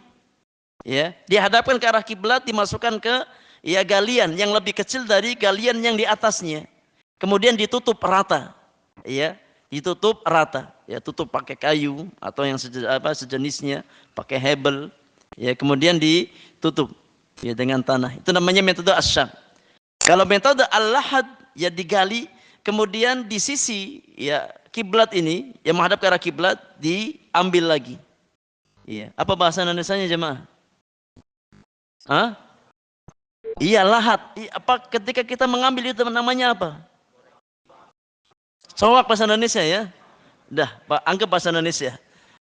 Ya, dihadapkan ke arah kiblat, dimasukkan ke ya galian yang lebih kecil dari galian yang di atasnya, kemudian ditutup rata, ya ditutup rata, ya tutup pakai kayu atau yang sejenisnya, pakai hebel, ya kemudian ditutup ya dengan tanah. Itu namanya metode asyaq. Kalau metode al-lahad, ya digali, kemudian di sisi ya kiblat ini yang menghadap ke arah kiblat diambil lagi. Ya, apa bahasa Indonesianya jemaah? Hah? Iya lahat. Apa ketika kita mengambil itu namanya apa? Cowak bahasa Indonesia ya. Dah, Pak, anggap bahasa Indonesia.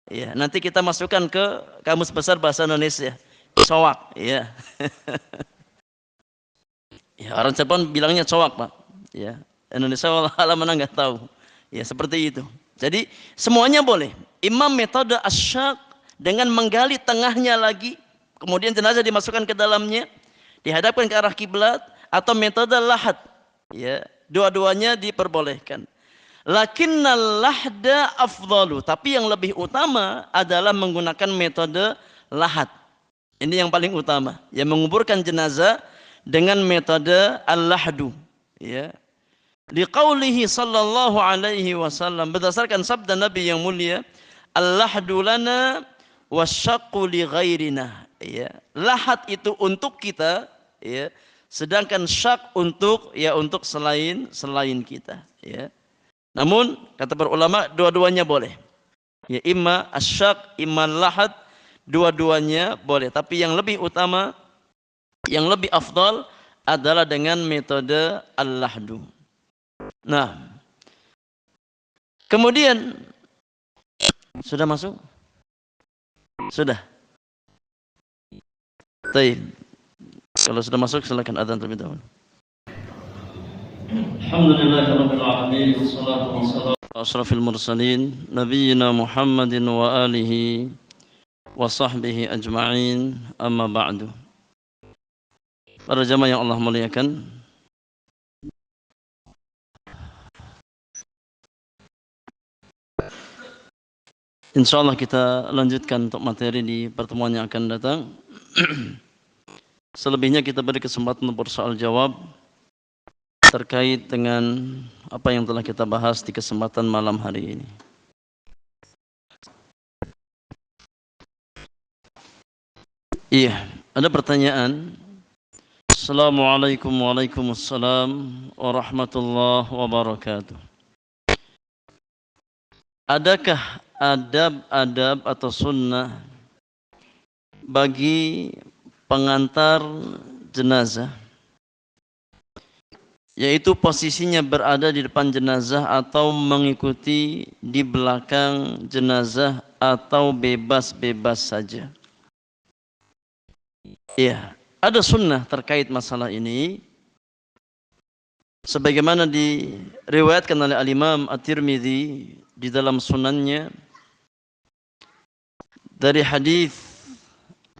Ya, nanti kita masukkan ke kamus besar bahasa Indonesia. Cowak, ya. Ya, orang Jepang bilangnya cowak, Pak. Ya, Indonesia walau mana nggak tahu. Ya, seperti itu. Jadi semuanya boleh. Imam metode asyaq dengan menggali tengahnya lagi, kemudian jenazah dimasukkan ke dalamnya, dihadapkan ke arah kiblat, atau metode lahat, ya dua-duanya diperbolehkan. Lakinnal lahda afdalu, tapi yang lebih utama adalah menggunakan metode lahat. Ini yang paling utama, ya menguburkan jenazah dengan metode al-lahdu, ya. Liqaulihi sallallahu alaihi wasallam, berdasarkan sabda Nabi yang mulia, al-lahdu lana wasyaqqu li ghairina, ya. Lahat itu untuk kita, ya, sedangkan syak untuk selain kita, ya. Namun kata para ulama dua-duanya boleh. Ya imma asyak, imma lahat, dua-duanya boleh. Tapi yang lebih utama, yang lebih afdal adalah dengan metode al-lahdu. Nah, kemudian sudah masuk? Sudah. Baik. Kalau sudah masuk silakan adzan terlebih dahulu. Alhamdulillahirabbil alamin wassalatu wassalamu ala asyrafil mursalin nabiyina Muhammadin wa alihi wa sahbihi ajma'in, amma ba'du. Para jamaah yang Allah muliakan, insyaallah kita lanjutkan untuk materi di pertemuan yang akan datang. Selebihnya kita beri kesempatan untuk soal jawab terkait dengan apa yang telah kita bahas di kesempatan malam hari ini. Iya, ada pertanyaan. Assalamualaikum waalaikumsalam warahmatullahi wabarakatuh. Adakah adab-adab atau sunnah bagi pengantar jenazah, yaitu posisinya berada di depan jenazah atau mengikuti di belakang jenazah atau bebas-bebas saja? Ya, ada sunnah terkait masalah ini, sebagaimana diriwayatkan oleh Al-Imam At-Tirmidzi di dalam sunannya dari hadis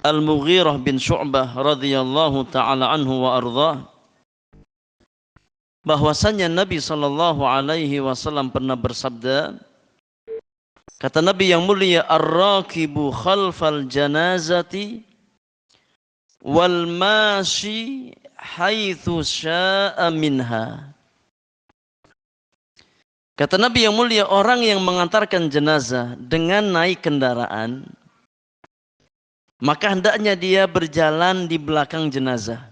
Al-Mughirah bin Syu'bah radhiyallahu taala anhu wa ardhah, bahwasanya Nabi sallallahu alaihi wasallam pernah bersabda, kata Nabi yang mulia, ar-rakibu khalfal janazati wal mashi haitsu syaa minha. Kata Nabi yang mulia, orang yang mengantarkan jenazah dengan naik kendaraan maka hendaknya dia berjalan di belakang jenazah.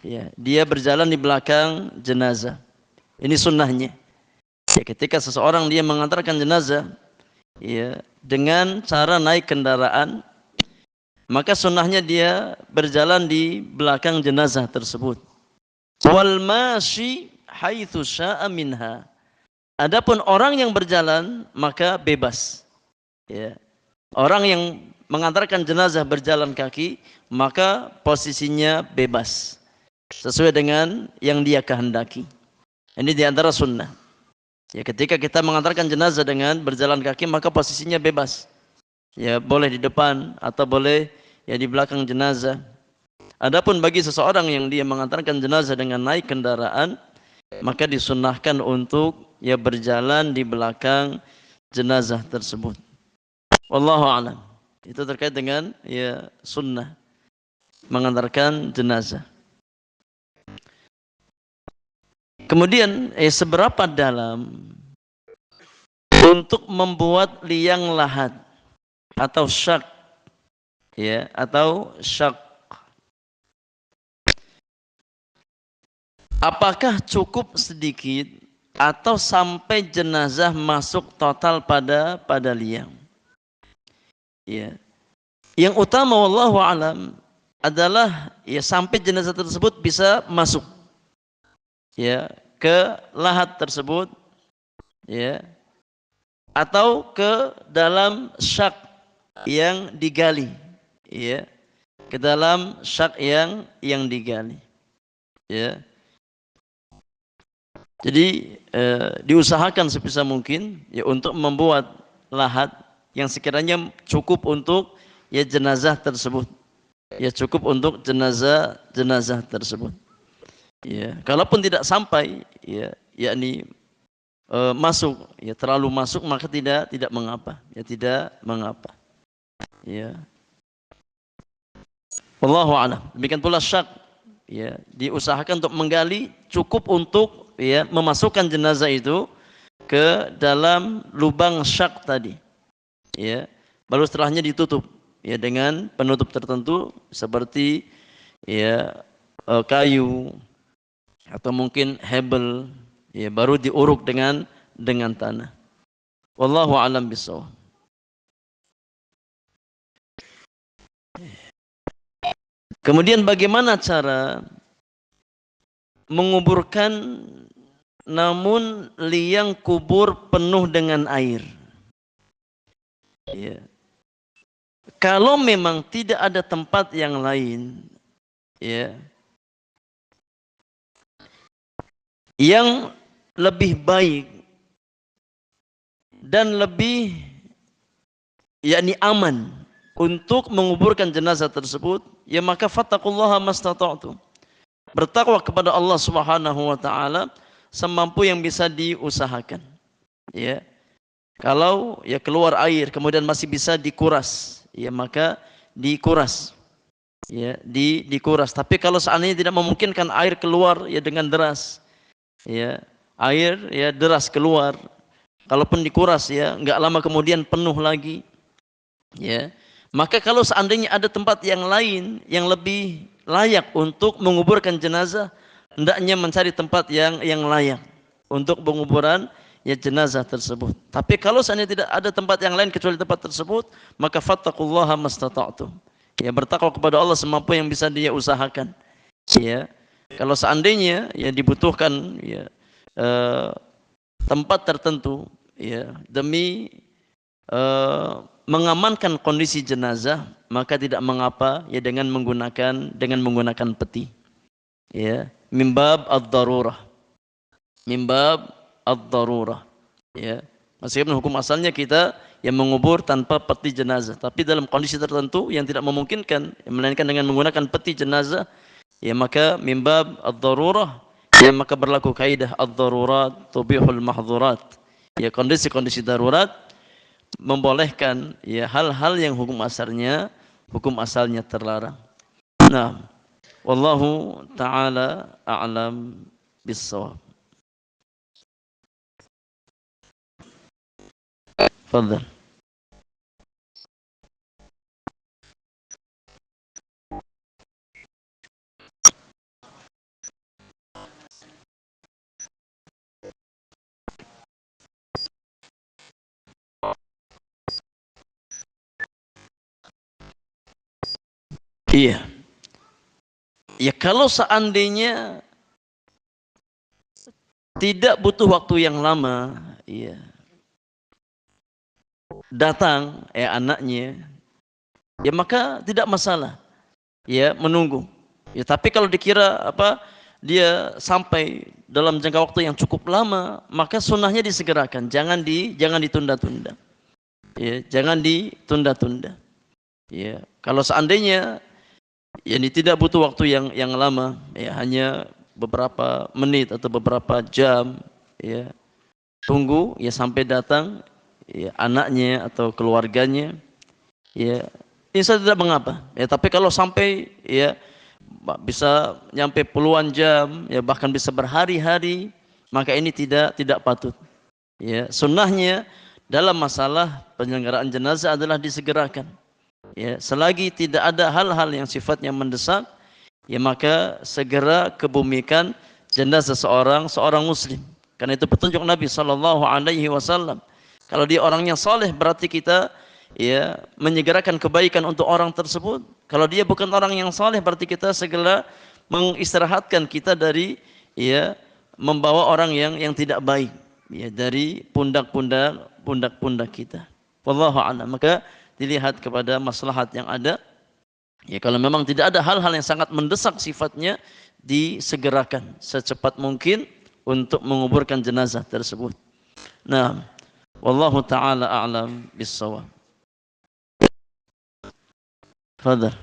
Ya, dia berjalan di belakang jenazah. Ini sunnahnya. Ya, ketika seseorang dia mengantarkan jenazah, ya, dengan cara naik kendaraan, maka sunnahnya dia berjalan di belakang jenazah tersebut. Wal masyi haitsu syaa minha. Adapun orang yang berjalan maka bebas. Ya. Orang yang mengantarkan jenazah berjalan kaki maka posisinya bebas sesuai dengan yang dia kehendaki. Ini diantara sunnah. Ya, ketika kita mengantarkan jenazah dengan berjalan kaki maka posisinya bebas. Ya, boleh di depan atau boleh ya di belakang jenazah. Adapun bagi seseorang yang dia mengantarkan jenazah dengan naik kendaraan, maka disunnahkan untuk ya berjalan di belakang jenazah tersebut. Wallahu a'lam. Itu terkait dengan ya sunnah mengantarkan jenazah. Kemudian seberapa dalam untuk membuat liang lahat atau syak, ya, atau syak. Apakah cukup sedikit atau sampai jenazah masuk total pada liang? Ya. Yang utama wallahu alam adalah ya sampai jenazah tersebut bisa masuk ya ke lahat tersebut, ya, atau ke dalam syak yang digali, ya, ke dalam syak yang digali, ya. Jadi diusahakan sebisa mungkin ya untuk membuat lahat yang sekiranya cukup untuk ya jenazah tersebut, ya cukup untuk jenazah tersebut. Ya, kalaupun tidak sampai, ya, yakni masuk, ya terlalu masuk maka tidak mengapa, ya tidak mengapa. Ya, wallahu a'lam. Demikian pula syak, ya diusahakan untuk menggali cukup untuk ya memasukkan jenazah itu ke dalam lubang syak tadi, ya. Baru setelahnya ditutup ya dengan penutup tertentu seperti ya kayu atau mungkin hebel, ya baru diuruk dengan tanah. Wallahu a'lam bishawab. Kemudian bagaimana cara menguburkan namun liang kubur penuh dengan air? Ya. Kalau memang tidak ada tempat yang lain, ya, yang lebih baik dan lebih yakni aman untuk menguburkan jenazah tersebut, ya maka fattaqullaha mastata'tum. Bertakwa kepada Allah Subhanahu wa taala semampu yang bisa diusahakan. Ya. Kalau ya keluar air kemudian masih bisa dikuras, ya maka dikuras. Ya, dikuras. Tapi kalau seandainya tidak memungkinkan air keluar ya dengan deras, ya, air ya deras keluar. Kalaupun dikuras ya enggak lama kemudian penuh lagi. Ya. Maka kalau seandainya ada tempat yang lain yang lebih layak untuk menguburkan jenazah, hendaknya mencari tempat yang layak untuk penguburan ya jenazah tersebut. Tapi kalau seandainya tidak ada tempat yang lain kecuali tempat tersebut, maka fattaqullaha mastata'tum. Ya bertakwa kepada Allah semampu yang bisa dia usahakan. Ya. Kalau seandainya ya dibutuhkan ya tempat tertentu ya demi mengamankan kondisi jenazah, maka tidak mengapa ya dengan menggunakan peti. Ya, mimbab ad-darurah. Mimbab ad-darurah. Ya. Meskipun hukum asalnya kita yang mengubur tanpa peti jenazah, tapi dalam kondisi tertentu yang tidak memungkinkan melainkan dengan menggunakan peti jenazah, ya maka mimbab ad-darurah, ya maka berlaku kaidah ad-darurat tubihul mahdzurat. Ya kondisi-kondisi darurat membolehkan ya hal-hal yang hukum asalnya terlarang. Nah, wallahu taala a'lam bis-shawab. Fadhal. Iya. Ya kalau seandainya tidak butuh waktu yang lama, iya, datang anaknya, ya maka tidak masalah, ya menunggu. Ya tapi kalau dikira dia sampai dalam jangka waktu yang cukup lama, maka sunnahnya disegerakan, jangan ditunda-tunda. Ya, jangan ditunda-tunda. Ya, kalau seandainya ini tidak butuh waktu yang lama, ya hanya beberapa menit atau beberapa jam, ya tunggu ya sampai datang ya anaknya atau keluarganya, ya ini saya tidak mengapa. Ya tapi kalau sampai ya bisa nyampe puluhan jam, ya bahkan bisa berhari-hari, maka ini tidak patut. Ya sunnahnya dalam masalah penyelenggaraan jenazah adalah disegerakan. Ya selagi tidak ada hal-hal yang sifatnya mendesak, ya maka segera kebumikan jenazah seorang muslim. Karena itu petunjuk Nabi Sallallahu Alaihi Wasallam. Kalau dia orangnya soleh, berarti kita ya menyegerakan kebaikan untuk orang tersebut. Kalau dia bukan orang yang soleh, berarti kita segera mengistirahatkan kita dari ya membawa orang yang tidak baik ya dari pundak-pundak kita. Wallahu a'lam. Maka dilihat kepada maslahat yang ada. Ya kalau memang tidak ada hal-hal yang sangat mendesak sifatnya, disegerakan secepat mungkin untuk menguburkan jenazah tersebut. Nah, wallahu taala a'lam bis-shawab. Fadhal.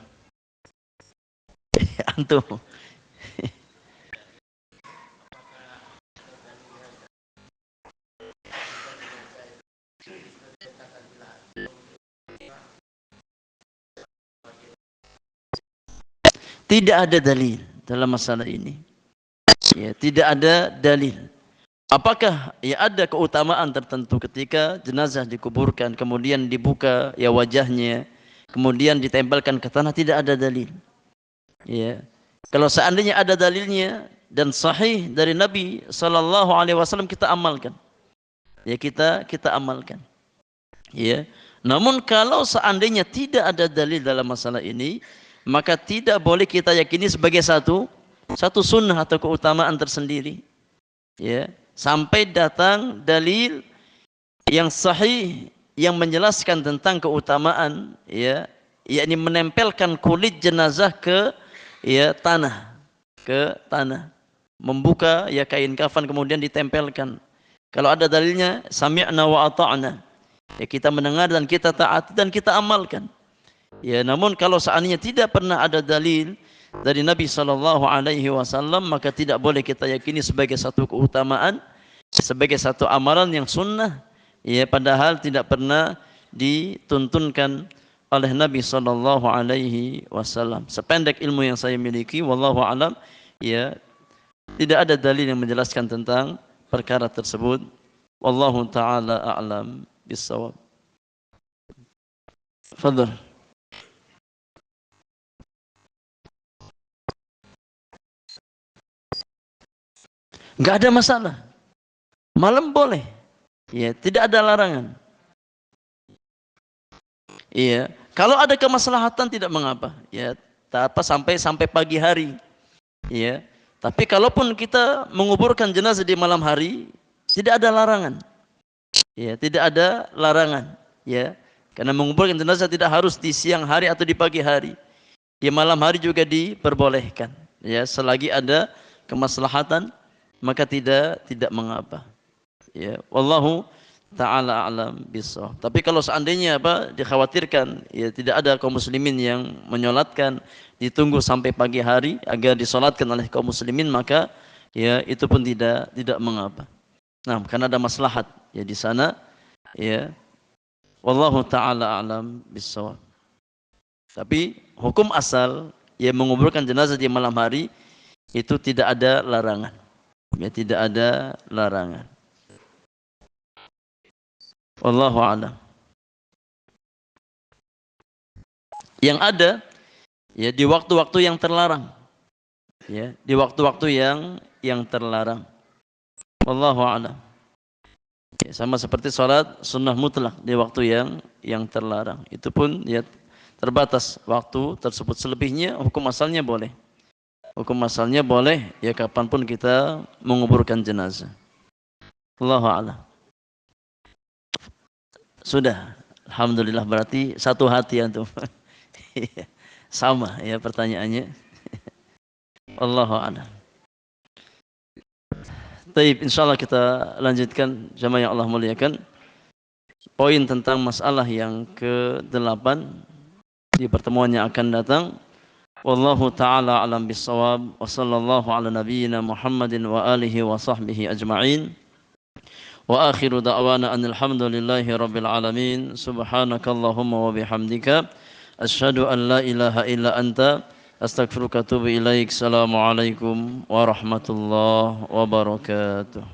Antum. Tidak ada dalil dalam masalah ini. Ya, tidak ada dalil. Apakah ya ada keutamaan tertentu ketika jenazah dikuburkan, kemudian dibuka ya wajahnya, kemudian ditempelkan ke tanah? Tidak ada dalil. Ya. Kalau seandainya ada dalilnya dan sahih dari Nabi Sallallahu Alaihi Wasallam, kita amalkan. Ya kita amalkan. Ya. Namun kalau seandainya tidak ada dalil dalam masalah ini, maka tidak boleh kita yakini sebagai satu sunnah atau keutamaan tersendiri. Ya, sampai datang dalil yang sahih yang menjelaskan tentang keutamaan, ya, yakni menempelkan kulit jenazah ke tanah, membuka ya kain kafan kemudian ditempelkan. Kalau ada dalilnya, sami'na wa ata'na. Ya kita mendengar dan kita taat dan kita amalkan. Ya, namun kalau seandainya tidak pernah ada dalil dari Nabi Sallallahu Alaihi Wasallam, maka tidak boleh kita yakini sebagai satu keutamaan, sebagai satu amalan yang sunnah. Ya, padahal tidak pernah dituntunkan oleh Nabi Sallallahu Alaihi Wasallam. Sependek ilmu yang saya miliki, wallahu alam, ya tidak ada dalil yang menjelaskan tentang perkara tersebut. Wallahu taala a'lam bis-shawab. Fadhal. Enggak ada masalah. Malam boleh. Ya, tidak ada larangan. Iya, kalau ada kemaslahatan tidak mengapa. Ya, tak apa sampai pagi hari. Ya. Tapi kalaupun kita menguburkan jenazah di malam hari, tidak ada larangan. Ya, tidak ada larangan. Ya. Karena menguburkan jenazah tidak harus di siang hari atau di pagi hari. Di malam hari juga diperbolehkan. Ya, selagi ada kemaslahatan, maka tidak mengapa. Ya, wallahu taala alam bissawab. Tapi kalau seandainya dikhawatirkan ya tidak ada kaum muslimin yang menyolatkan, ditunggu sampai pagi hari agar disolatkan oleh kaum muslimin, maka ya itu pun tidak mengapa. Nah, karena ada maslahat ya di sana, ya. Wallahu taala alam bissawab. Tapi hukum asal ya menguburkan jenazah di malam hari itu tidak ada larangan. Ya tidak ada larangan. Wallahu a'lam. Yang ada ya di waktu-waktu yang terlarang. Ya, di waktu-waktu yang terlarang. Wallahu a'lam. Ya, sama seperti salat sunnah mutlak di waktu yang terlarang. Itu pun ya terbatas waktu tersebut. Selebihnya hukum asalnya boleh. Hukum asalnya boleh ya kapanpun kita menguburkan jenazah. Allahu a'lam. Sudah. Alhamdulillah, berarti satu hati antum. Sama ya pertanyaannya. Allahu a'lam. Baik, insyaallah kita lanjutkan jamaah yang Allah muliakan. Poin tentang masalah yang ke-8 di pertemuan yang akan datang. Wallahu taala alam bissawab wa sallallahu ala nabiyyina Muhammadin wa alihi wa sahbihi ajma'in. Wa akhiru da'wana anil hamdulillahi rabbil alamin. Subhanakallahumma wa bihamdika asyhadu an la ilaha illa anta astaghfiruka wa atubu ilaik. Assalamualaikum warahmatullahi wabarakatuh.